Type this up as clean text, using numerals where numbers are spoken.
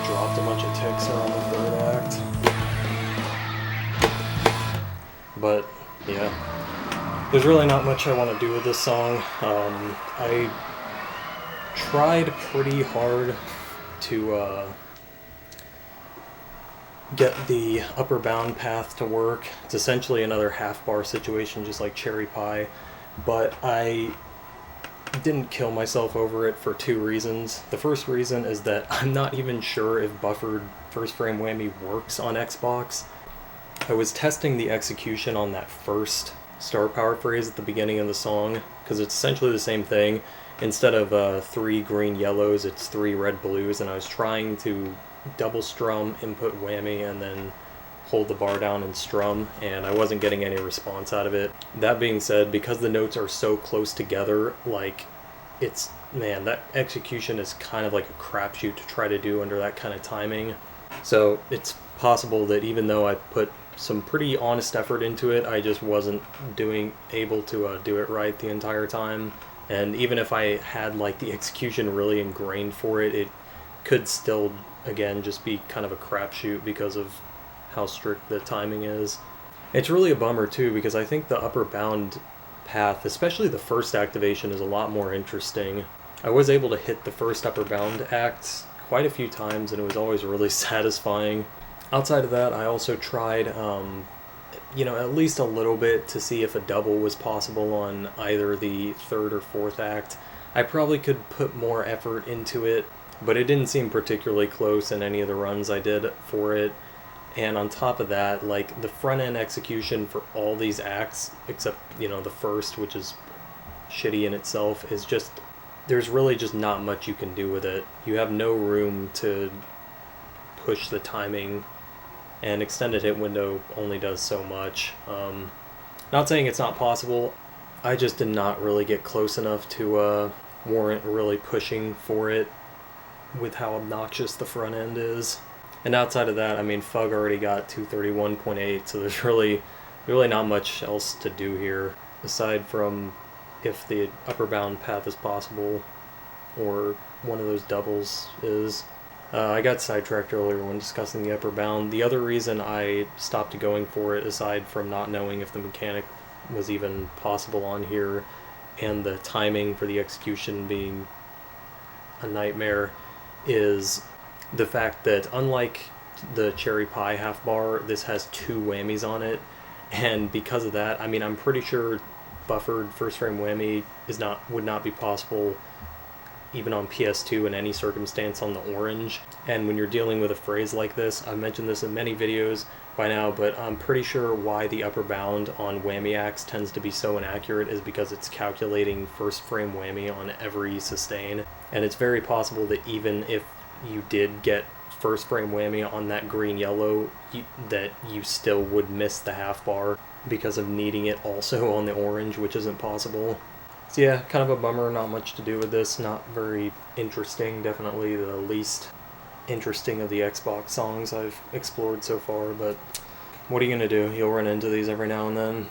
dropped a bunch of ticks around the third act. But, yeah. There's really not much I want to do with this song. I tried pretty hard to get the upper bound path to work. It's essentially another half bar situation, just like Cherry Pie, but I didn't kill myself over it for two reasons. The first reason is that I'm not even sure if buffered first frame whammy works on Xbox. I was testing the execution on that first star power phrase at the beginning of the song, because it's essentially the same thing. Instead of 3 green yellows, it's 3 red blues, and I was trying to double strum, input whammy, and then hold the bar down and strum, and I wasn't getting any response out of it. That being said, because the notes are so close together, like, it's, man, that execution is kind of like a crapshoot to try to do under that kind of timing. So it's possible that even though I put some pretty honest effort into it, I just wasn't able to do it right the entire time. And even if I had like the execution really ingrained for it, it could still, again, just be kind of a crapshoot because of how strict the timing is. It's really a bummer too, because I think the upper bound path, especially the first activation, is a lot more interesting. I was able to hit the first upper bound act quite a few times, and it was always really satisfying. Outside of that, I also tried, at least a little bit to see if a double was possible on either the third or fourth act. I probably could put more effort into it, but it didn't seem particularly close in any of the runs I did for it. And on top of that, like, the front end execution for all these acts, except, the first, which is shitty in itself, is just, there's really just not much you can do with it. You have no room to push the timing, and extended hit window only does so much. Not saying it's not possible, I just did not really get close enough to warrant really pushing for it with how obnoxious the front end is. And outside of that, I mean, Fug already got 231.8, so there's really not much else to do here, aside from if the upper bound path is possible, or one of those doubles is. I got sidetracked earlier when discussing the upper bound. The other reason I stopped going for it, aside from not knowing if the mechanic was even possible on here, and the timing for the execution being a nightmare, is the fact that unlike the Cherry Pie half bar, this has 2 whammies on it, and because of that, I mean, I'm pretty sure buffered first frame whammy would not be possible even on PS2 in any circumstance on the orange. And when you're dealing with a phrase like this, I've mentioned this in many videos by now, but I'm pretty sure why the upper bound on whammy acts tends to be so inaccurate is because it's calculating first frame whammy on every sustain, and it's very possible that even if you did get first frame whammy on that green yellow, that you still would miss the half bar because of needing it also on the orange, which isn't possible. So yeah, kind of a bummer, not much to do with this, not very interesting, definitely the least interesting of the Xbox songs I've explored so far, but what are you gonna do? You'll run into these every now and then.